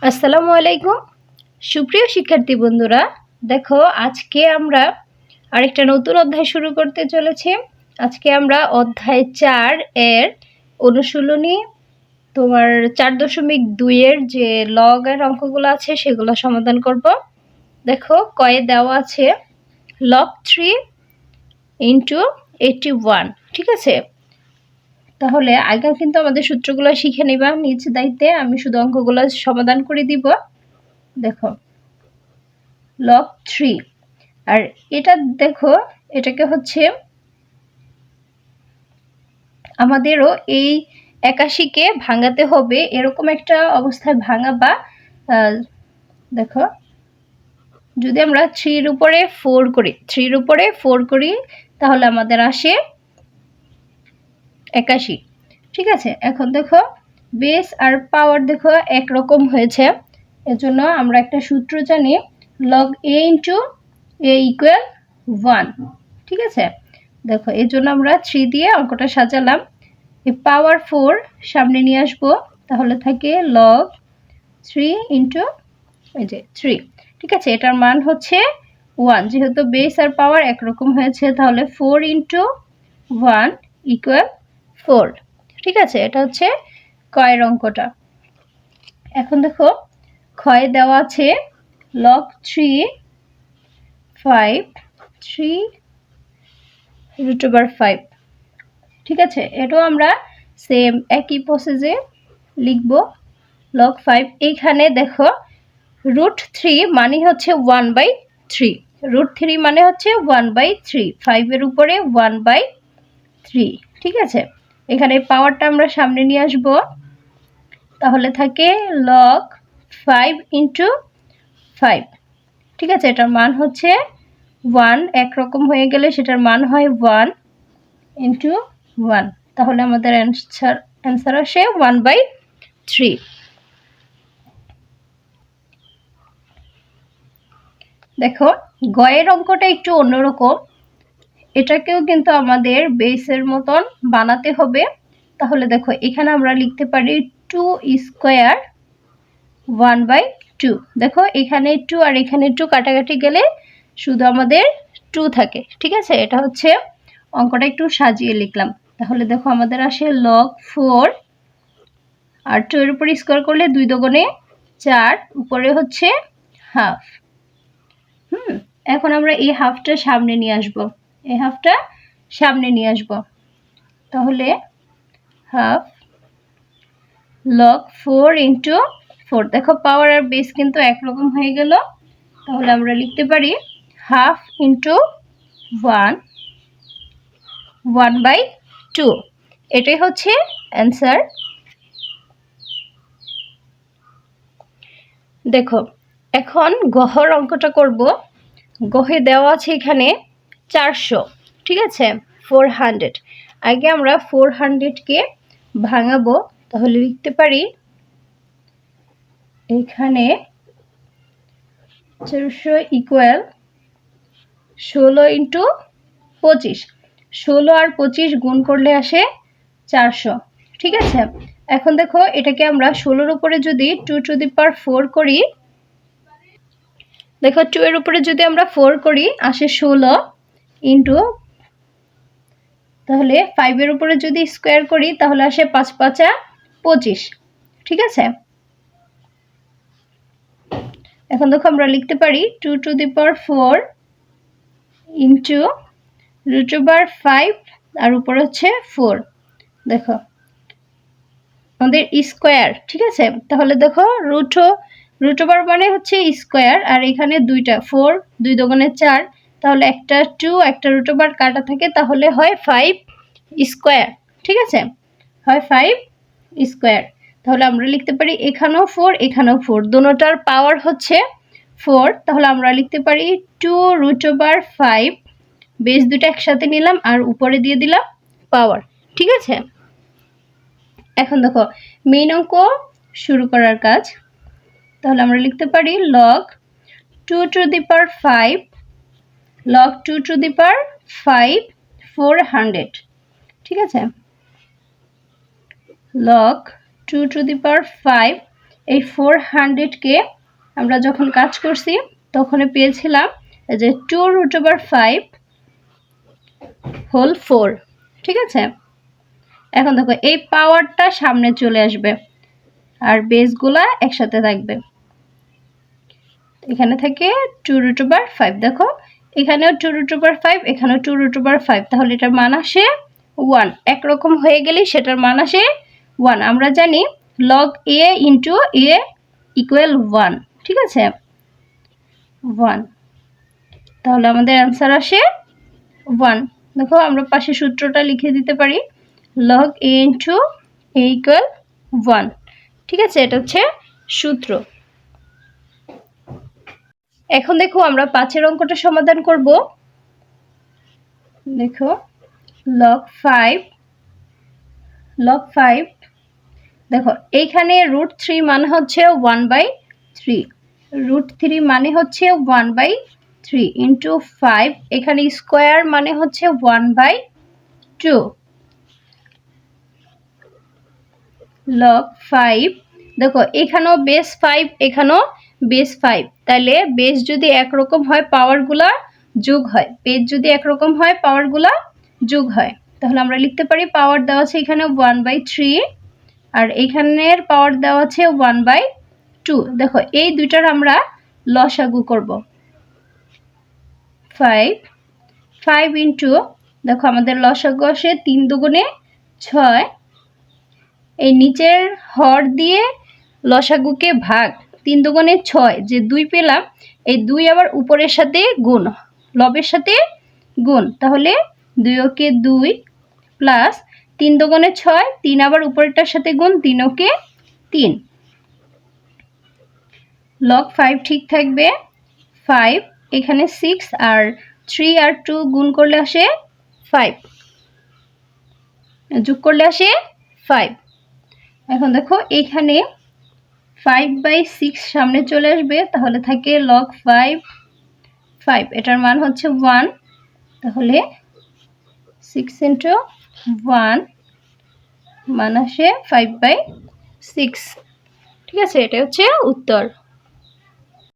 আসসালামু আলাইকুম সুপ্রিয় শিক্ষার্থী বন্ধুরা, দেখো আজকে আমরা আরেকটা নতুন অধ্যায় শুরু করতে চলেছি। আজকে আমরা অধ্যায় 4 এর অনুশীলনী তোমার 4.2 এর যে লগ এর অঙ্কগুলো আছে সেগুলো সমাধান করব। দেখো কয়ে দেওয়া আছে log 3 into 81। ঠিক আছে, তাহলে আগে কিন্তু আমাদের সূত্রগুলো শিখে নিবা নিজ দায়িত্বে। আমি শুধু অঙ্কগুলো সমাধান করে দিব। দেখো log 3, আর এটা দেখো এটাকে হচ্ছে আমাদেরও এই 81কে ভাঙাতে হবে, এরকম একটা অবস্থায় ভাঙাবা। দেখো যদি আমরা 3 এর উপরে 4 করি, 3 এর উপরে 4 করি তাহলে আমাদের আসে 81। ঠিক আছে, এখন দেখো বেস আর পাওয়ার দেখো একরকম হয়েছে, এজন্য আমরা একটা সূত্র জানি log a into a equal 1। ঠিক আছে, দেখো এর জন্য আমরা 3 দিয়ে অঙ্কটা সাজালাম। এই পাওয়ার 4 সামনে নিয়ে আসবো, তাহলে থাকে log 3 into এই যে 3। ঠিক আছে, এটার মান হচ্ছে 1। যেহেতু বেস আর পাওয়ার একরকম হয়েছে তাহলে 4 into 1 equal 4। ঠিক আছে, এটা হচ্ছে কয়ের অঙ্কটা। এখন দেখো ক্ষয়ে দেওয়া আছে log 3 5 3 root over 5। ঠিক আছে, এটাও আমরা সেম একই প্রসেসে লিখব log 5। এইখানে দেখো √3 মানে হচ্ছে 1/3, √3 মানে হচ্ছে 1/3, 5 এর উপরে 1/3। ঠিক আছে, এখানে পাওয়ারটা আমরা সামনে নিয়ে আসব, তাহলে থাকে log 5 into 5। ঠিক আছে, এটার মান হচ্ছে 1, একরকম হয়ে গেলে সেটার মান হয় 1 into 1, তাহলে আমাদের অ্যান্সার আসে 1/3। দেখো গয়ের অঙ্কটা একটু অন্যরকম, এটাকেও কিন্তু আমাদের বেসের মতন বানাতে হবে। তাহলে দেখো এখানে আমরা লিখতে পারি 2 স্কোয়ার 1/2। দেখো এখানে 2 আর এখানে 2 কাটাকাটি গেলে শুধু আমাদের 2 থাকে। ঠিক আছে, এটা হচ্ছে অঙ্কটা একটু সাজিয়ে লিখলাম। তাহলে দেখো আমাদের আসে log 4, আর 2 এর উপর স্কোয়ার করলে 2 দুগুণে 4, উপরে হচ্ছে হাফ। এখন আমরা এই হাফটা সামনে নিয়ে আসব, এই হাফটা সামনে নিয়ে আসব, তাহলে হাফ log 4 into 4। দেখো পাওয়ার আর বেস কিন্তু একরকম হয়ে গেল, তাহলে আমরা লিখতে পারি হাফ into 1 1/2। এটাই হচ্ছে অ্যান্সার। দেখো এখন গহর অঙ্কটা করব। গহে দেওয়া আছে এখানে 400। ঠিক আছে, 400। আগে আমরা 400কে ভাঙাবো, তাহলে লিখতে পারি এখানে 400 ইকুয়াল 16 into 25। 16 আর 25 গুণ করলে আসে 400। ঠিক আছে, এখন দেখো এটাকে আমরা 16-র উপরে যদি 2 to the power 4 করি, দেখো 2 এর উপরে যদি আমরা 4 করি আসে 16 ইন্টু, তাহলে 5 এর উপরে যদি স্কোয়ার করি তাহলে আসে 5 5 25। ঠিক আছে, এখন দেখো আমরা লিখতে পারি 2 to the power 4 ইন্টু √5 আর উপর হচ্ছে 4। দেখো আমাদের স্কোয়ার। ঠিক আছে, তাহলে দেখো √ওভার মানে হচ্ছে স্কোয়ার, আর এখানে দুইটা 4, 2 দুগুণে 4, তাহলে একটা 2 একটা √ওভার কাটা থাকে, তাহলে হয় 5 স্কোয়ার। ঠিক আছে, হয় 5 স্কোয়ার। তাহলে আমরা লিখতে পারি এখানেও 4 এখানেও 4, দুটোটার পাওয়ার হচ্ছে 4, তাহলে আমরা লিখতে পারি 2√5। বেস দুটো একসাথে নিলাম আর উপরে দিয়ে দিলাম পাওয়ার। ঠিক আছে, এখন দেখো মেইন অঙ্ক শুরু করার কাজ। তাহলে আমরা লিখতে পারি log 2 to the power 5 log 2 to the power 5 400। ঠিক আছে, log 2 to the power 5, এই 400-কে আমরা যখন কাজ করছি তখন পেয়েছিলাম যে 2√5 হোল 4। ঠিক আছে, এখন দেখো এই পাওয়ারটা সামনে চলে আসবে আর বেসগুলা একসাথে থাকবে। এখানে থাকে 2√5, দেখো এখানেও 2√5, এখানেও 2√5, তাহলে এটার মান আসে 1। একরকম হয়ে গেলেই সেটার মান আসে 1। আমরা জানি log a into a equal 1। ঠিক আছে, 1, তাহলে আমাদের অ্যান্সার আসে 1। দেখো আমরা পাশে সূত্রটা লিখে দিতে পারি, log a into a equal 1। ঠিক আছে, এটা হচ্ছে সূত্র। এখন দেখো আমরা 5-এর অঙ্কটা সমাধান করব। দেখো log 5 দেখো এইখানে √3 মানে হচ্ছে 1/3, √3 মানে হচ্ছে 1/3 ইন্টু 5, এখানে স্কোয়ার মানে হচ্ছে 1/2। log 5 দেখো এখানেও বেস 5, এখানেও বেস 5, তাহলে বেস যদি একরকম হয় পাওয়ারগুলা যোগ হয়, বেস যদি একরকম হয় পাওয়ারগুলা যোগ হয়, তাহলে আমরা লিখতে পারি পাওয়ার দেওয়া আছে এখানে 1/3 আর এখানের পাওয়ার দেওয়া আছে 1/2। দেখো এই দুইটার আমরা লসাগু করব। 5 ইন্টু, দেখো আমাদের লসাগু আসে 3 দুগুণে 6, এই নিচের হর দিয়ে লসাগুকে ভাগ, 3 দুগুণে 6, যে 2 পেলাম এই 2 আবার উপরের সাথে গুণ, লবের সাথে গুণ, তাহলে 2 ওকে 2 প্লাস 3 দুগুণে 6, 3 আবার উপরেরটার সাথে গুণ, 3 ওকে 3। log 5 ঠিক থাকবে 5, এখানে 6 আর 3 আর 2 গুণ করলে আসে 5, যোগ করলে আসে 5। এখন দেখো এখানে 5/6 সামনে চলে আসবে, তাহলে থাকে log 5, এটার মান হচ্ছে 1, তাহলে 6 ইন্টু 1 মান আসে 5/6। ঠিক আছে, এটা হচ্ছে উত্তর।